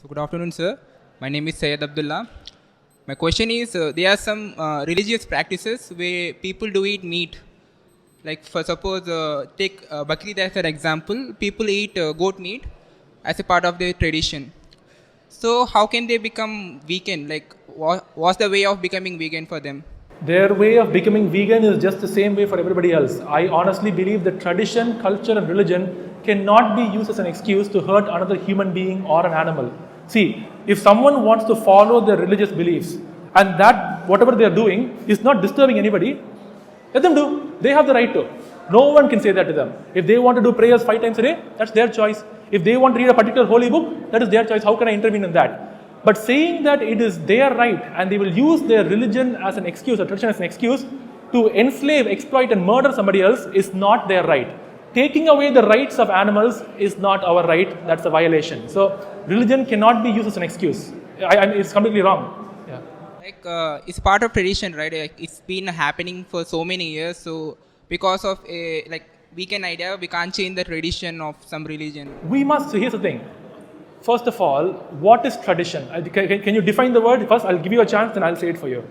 So good afternoon, sir. My name is Syed Abdullah. My question is, there are some religious practices where people do eat meat. Like for suppose, take Bakrid as an example. People eat goat meat as a part of their tradition. So how can they become vegan? Like what's the way of becoming vegan for them? Their way of becoming vegan is just the same way for everybody else. I honestly believe that tradition, culture, and religion cannot be used as an excuse to hurt another human being or an animal. See, if someone wants to follow their religious beliefs and that whatever they are doing is not disturbing anybody, let them do. They have the right to. No one can say that to them. If they want to do prayers 5 times a day, that's their choice. If they want to read a particular holy book, that is their choice. How can I intervene in that? But saying that it is their right and they will use their religion as an excuse or tradition as an excuse to enslave, exploit and murder somebody else is not their right. Taking away the rights of animals is not our right, that's a violation. So religion cannot be used as an excuse. It's completely wrong. Yeah. Like it's part of tradition, right? Like it's been happening for so many years. So because of a vegan idea, we can't change the tradition of some religion. We must. So here's the thing. First of all, what is tradition? Can you define the word? First, I'll give you a chance, then I'll say it for you.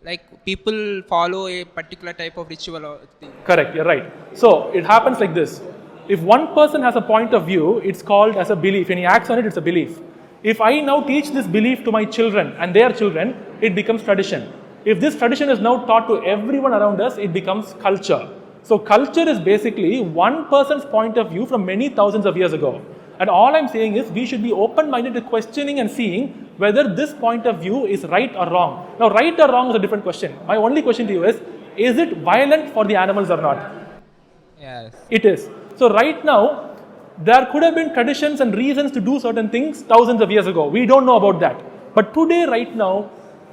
Like people follow a particular type of ritual or thing. Correct, you're right. So it happens like this. If one person has a point of view, it's called as a belief. When he acts on it, it's a belief. If I now teach this belief to my children and their children, it becomes tradition. If this tradition is now taught to everyone around us, it becomes culture. So culture is basically one person's point of view from many thousands of years ago. And all I'm saying is we should be open-minded to questioning and seeing whether this point of view is right or wrong. Now, right or wrong is a different question. My only question to you is it violent for the animals or not? Yes. It is. So right now, there could have been traditions and reasons to do certain things thousands of years ago. We don't know about that. But today, right now,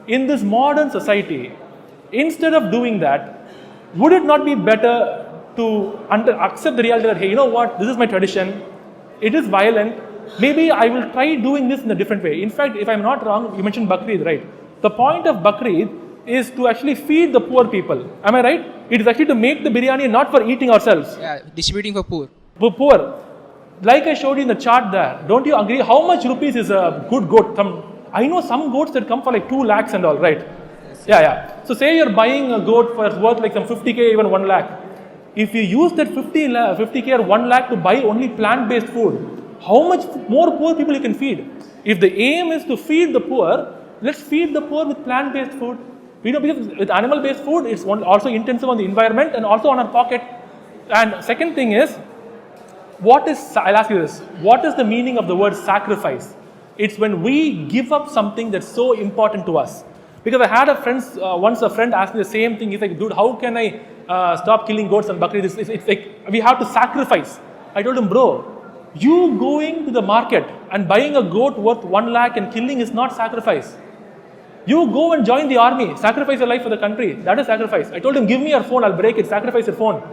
in this modern society, instead of doing that, would it not be better to accept the reality that, hey, you know what, this is my tradition, it is violent, maybe I will try doing this in a different way. In fact, if I'm not wrong, you mentioned Bakrid, right? The point of Bakrid is to actually feed the poor people. Am I right? It is actually to make the biryani not for eating ourselves. Yeah, distributing for poor. For poor. Like I showed you in the chart there, don't you agree? How much rupees is a good goat? I know some goats that come for like 2 lakhs and all, right? Yes. Yeah. So say you're buying a goat for worth like some 50k, even 1 lakh. If you use that 50k or 1 lakh to buy only plant-based food, how much more poor people you can feed? If the aim is to feed the poor, let's feed the poor with plant-based food. Because with animal-based food, it's also intensive on the environment and also on our pocket. And second thing is, I'll ask you this, what is the meaning of the word sacrifice? It's when we give up something that's so important to us. Because I had once a friend asked me the same thing. He's like, dude, how can I stop killing goats and Bakrid? It's like we have to sacrifice. I told him, bro, you going to the market and buying a goat worth 1 lakh and killing is not sacrifice. You go and join the army, sacrifice your life for the country. That is sacrifice. I told him, give me your phone, I'll break it, sacrifice your phone.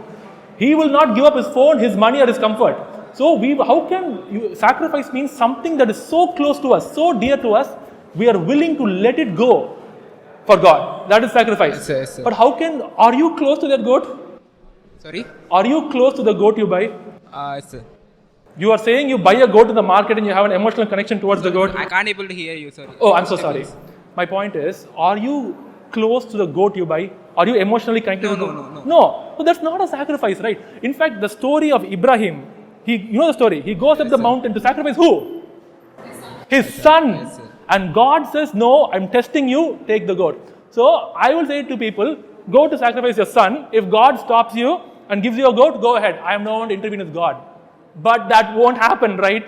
He will not give up his phone, his money or his comfort. So how can you sacrifice means something that is so close to us, so dear to us, we are willing to let it go for God. That is sacrifice. Yes, sir. But are you close to that goat? Sorry? Are you close to the goat you buy? Yes, sir. You are saying you buy a goat in the market and you have an emotional connection towards the goat? I can't able to hear you, sorry. Oh, I'm so sorry. My point is, are you close to the goat you buy? Are you emotionally connected to the goat? No. So that's not a sacrifice, right? In fact, the story of Ibrahim, you know the story. He goes up the mountain to sacrifice who? His son. Yes, sir. And God says, no, I'm testing you, take the goat. So I will say to people, go to sacrifice your son. If God stops you and gives you a goat, go ahead. I am no one to intervene with God. But that won't happen, right?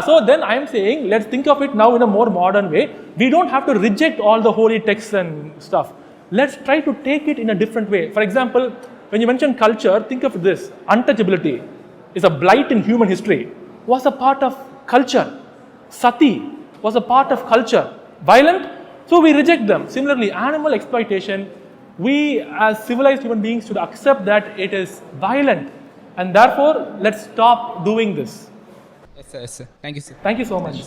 So then I am saying, let's think of it now in a more modern way. We don't have to reject all the holy texts and stuff. Let's try to take it in a different way. For example, when you mention culture, think of this. Untouchability is a blight in human history. Was a part of culture. Sati was a part of culture. Violent? So we reject them. Similarly, animal exploitation, we as civilized human beings should accept that it is violent. And therefore, let's stop doing this. Yes, sir. Yes, sir. Thank you, sir. Thank you so much.